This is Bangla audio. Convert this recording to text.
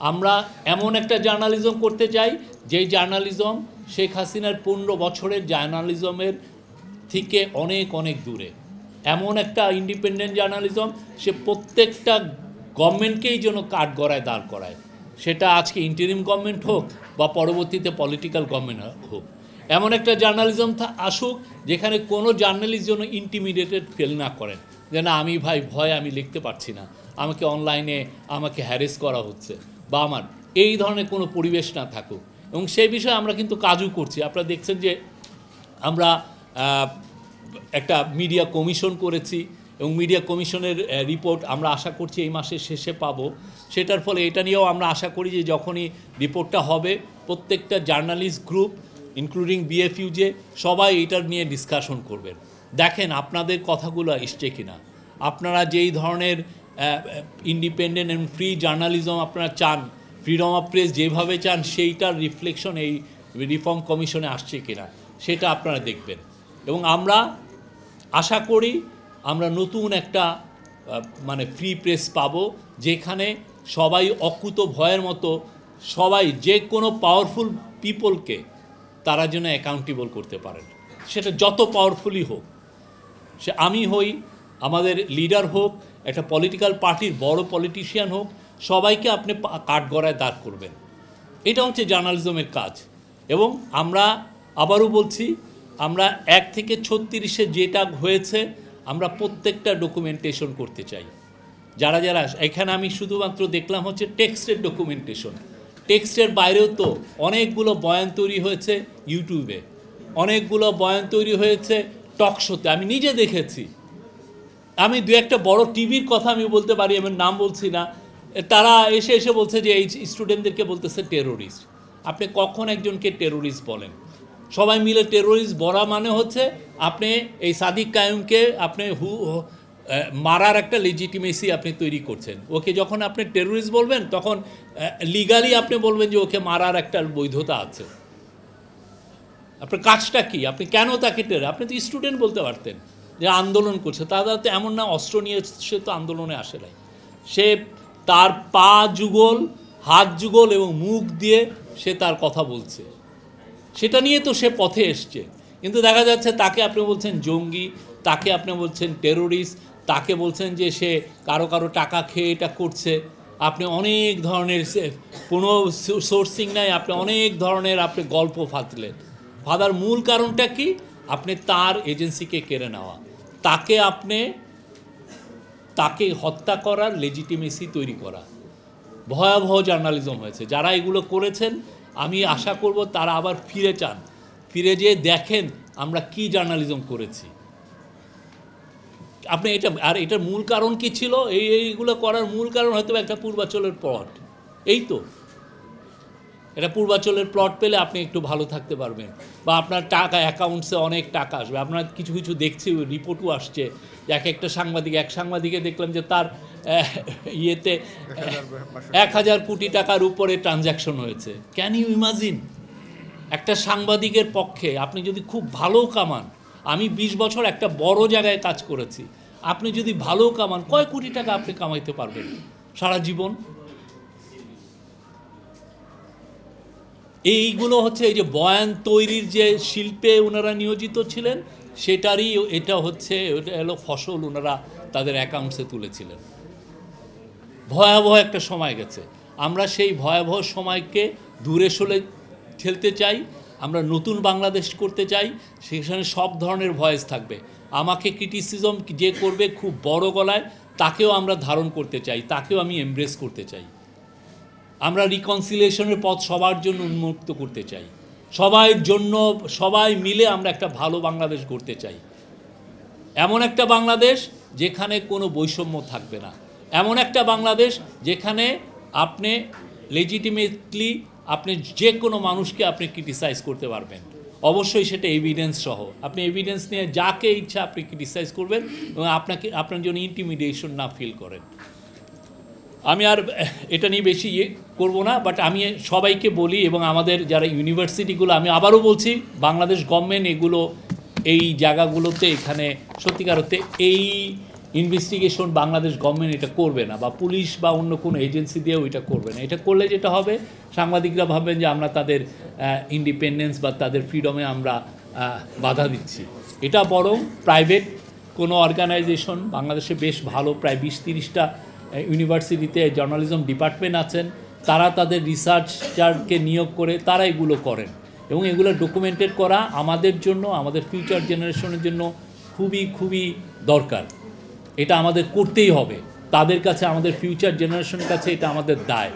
আমরা এমন একটা জার্নালিজম করতে চাই যেই জার্নালিজম শেখ হাসিনার 15 বছরের জার্নালিজমের থেকে অনেক অনেক দূরে, এমন একটা ইন্ডিপেন্ডেন্ট জার্নালিজম সে প্রত্যেকটা গভর্নমেন্টকেই যেন কাঠগড়ায় দাঁড় করায়, সেটা আজকে ইন্টারিম গভর্নমেন্ট হোক বা পরবর্তীতে পলিটিক্যাল গভর্নমেন্ট হোক। এমন একটা জার্নালিজম আসুক যেখানে কোনো জার্নালিস্ট যেন ইন্টিমিডিয়েটেড ফিল না করেন, যে না আমি ভাই ভয় আমি লিখতে পারছি না, আমাকে অনলাইনে আমাকে হ্যারেস করা হচ্ছে বা আমার এই ধরনের কোনো পরিবেশ না থাকুক। এবং সেই বিষয়ে আমরা কিন্তু কাজও করছি। আপনারা দেখছেন যে আমরা একটা মিডিয়া কমিশন করেছি এবং মিডিয়া কমিশনের রিপোর্ট আমরা আশা করছি এই মাসের শেষে পাবো। সেটার ফলে এটা নিয়েও আমরা আশা করি যে যখনই রিপোর্টটা হবে প্রত্যেকটা জার্নালিস্ট গ্রুপ ইনক্লুডিং বিএফইউজে সবাই এটার নিয়ে ডিসকাশন করবেন। দেখেন আপনাদের কথাগুলো এসছে কিনা, আপনারা যেই ধরনের ইন্ডিপেন্ডেন্ট এবং ফ্রি জার্নালিজম আপনারা চান, ফ্রিডম অফ প্রেস যেভাবে চান, সেইটার রিফ্লেকশন এই রিফর্ম কমিশনে আসছে কিনা সেটা আপনারা দেখবেন। এবং আমরা আশা করি আমরা নতুন একটা মানে ফ্রি প্রেস পাবো, যেখানে সবাই অকুত ভয়ের মতো সবাই যে কোনো পাওয়ারফুল পিপলকে তারা যেন অ্যাকাউন্টেবল করতে পারেন, সেটা যত পাওয়ারফুলই হোক, সে আমি হই, আমাদের লিডার হোক, একটা পলিটিক্যাল পার্টির বড় পলিটিশিয়ান হোক, সবাইকে আপনি কাঠগড়ায় দাঁড় করবেন। এটা হচ্ছে জার্নালিজমের কাজ। এবং আমরা আবারও বলছি, আমরা 1 থেকে 36-এ যেটা হয়েছে আমরা প্রত্যেকটা ডকুমেন্টেশন করতে চাই। যারা যারা এখানে আমি শুধুমাত্র দেখলাম হচ্ছে টেক্সটের ডকুমেন্টেশন, টেক্সটের বাইরেও তো অনেকগুলো বয়ান তৈরি হয়েছে ইউটিউবে, অনেকগুলো বয়ান তৈরি হয়েছে টক শোতে, আমি নিজে দেখেছি। আমি দু একটা বড় টিভির কথা আমি বলতে পারি, আমি নাম বলছি না, তারা এসে এসে বলছে যে এই স্টুডেন্টদেরকে বলতেছে টেরোরিস্ট। আপনি কখন একজনকে টেরোরিস্ট বলেন? সবাই মিলে টেরোরিস্ট বলা মানে হচ্ছে আপনি এই সাদিক কায়ুমকে আপনি মারার একটা লেজিটিমেসি আপনি তৈরি করছেন। ওকে যখন আপনি টেরোরিস্ট বলবেন তখন লিগালি আপনি বলবেন যে ওকে মারার একটা বৈধতা আছে। আপনার কাজটা কি? আপনি কেন তাকে আপনি তো স্টুডেন্ট বলতে পারতেন যে আন্দোলন করছে। তারা তো এমন না অস্ত্র নিয়ে সে তো আন্দোলনে আসে নাই, সে তার পা যুগল, হাত যুগল এবং মুখ দিয়ে সে তার কথা বলছে, সেটা নিয়ে তো সে পথে এসছে। কিন্তু দেখা যাচ্ছে তাকে আপনি বলছেন জঙ্গি, তাকে আপনি বলছেন টেরোরিস্ট, তাকে বলছেন যে সে কারো কারো টাকা খেয়ে এটা করছে। আপনি অনেক ধরনের কোনো সোর্সিং নাই, আপনি অনেক ধরনের আপনি গল্প ফাদার মূল কারণটা কি? আপনি তার এজেন্সিকে কেড়ে নেওয়া, তাকে হত্যা করার লেজিটিমেসি তৈরি করা। ভয়াবহ জার্নালিজম হয়েছে। যারা এগুলো করেছেন আমি আশা করব তারা আবার ফিরে যেয়ে দেখেন আমরা কি জার্নালিজম করেছি। আপনি এটার মূল কারণ কি ছিল? এইগুলো করার মূল কারণ হয়তো একটা পূর্বাচলের প্লট। এই তো এটা পূর্বাচলের প্লট পেলে আপনি একটু ভালো থাকতে পারবেন, বা আপনার টাকা অ্যাকাউন্টসে অনেক টাকা আসবে। আপনার কিছু কিছু দেখছি রিপোর্টও আসছে, এক সাংবাদিকে দেখলাম যে তার ইয়েতে 1000 কোটি টাকার উপরে ট্রানজ্যাকশন হয়েছে। Can you imagine? একটা সাংবাদিকের পক্ষে আপনি যদি খুব ভালো কামান, আমি 20 বছর একটা বড় জায়গায় কাজ করেছি, আপনি যদি ভালো কামান কয় কোটি টাকা আপনি কামাইতে পারবেন সারা জীবন? এইগুলো হচ্ছে এই যে বয়ান তৈরির যে শিল্পে ওনারা নিয়োজিত ছিলেন, সেটারই এটা হচ্ছে এলো ফসল ওনারা তাদের অ্যাকাউন্টসে তুলেছিলেন। ভয়াবহ একটা সময় গেছে। আমরা সেই ভয়াবহ সময়কে দূরে সরে ঠেলতে চাই। আমরা নতুন বাংলাদেশ করতে চাই, সেখানে সব ধরনের ভয়েস থাকবে। আমাকে ক্রিটিসিজম যে করবে খুব বড় গলায়, তাকেও আমরা ধারণ করতে চাই, তাকেও আমি এমব্রেস করতে চাই। আমরা রিকনসিলিয়েশনের পথ সবার জন্য উন্মুক্ত করতে চাই, সবাই মিলে আমরা একটা ভালো বাংলাদেশ গড়তে চাই। এমন একটা বাংলাদেশ যেখানে কোনো বৈষম্য থাকবে না, এমন একটা বাংলাদেশ যেখানে আপনি লেজিটিমেটলি আপনি যে কোনো মানুষকে আপনি ক্রিটিসাইজ করতে পারবেন। অবশ্যই সেটা এভিডেন্স সহ। আপনি এভিডেন্স নিয়ে যাকে ইচ্ছা আপনি ক্রিটিসাইজ করবেন এবং আপনার জন্য ইন্টিমিডেশন না ফিল করেন। আমি আর এটা নিয়ে বেশি করব না, বাট আমি সবাইকে বলি এবং আমাদের যারা ইউনিভার্সিটিগুলো, আমি আবারও বলছি, বাংলাদেশ গভর্নমেন্ট এই জায়গাগুলোতে এখানে সত্যিকার অর্থে এই ইনভেস্টিগেশন বাংলাদেশ গভর্নমেন্ট এটা করবে না, বা পুলিশ বা অন্য কোনো এজেন্সি দিয়েও এটা করবে না। এটা করলে যেটা হবে, সাংবাদিকরা ভাববেন যে আমরা তাদের ইন্ডিপেন্ডেন্স বা তাদের ফ্রিডমে আমরা বাধা দিচ্ছি। এটা বরং প্রাইভেট কোনো অর্গানাইজেশন, বাংলাদেশে বেশ ভালো প্রায় 20-30টা ইউনিভার্সিটিতে জার্নালিজম ডিপার্টমেন্ট আছেন, তারা তাদের রিসার্চারকে নিয়োগ করে তারা এগুলো করেন, এবং এগুলো ডকুমেন্টেড করা আমাদের জন্য, আমাদের ফিউচার জেনারেশনের জন্য খুবই খুবই দরকার। এটা আমাদের করতেই হবে, তাদের কাছে, আমাদের ফিউচার জেনারেশনের কাছে এটা আমাদের দায়।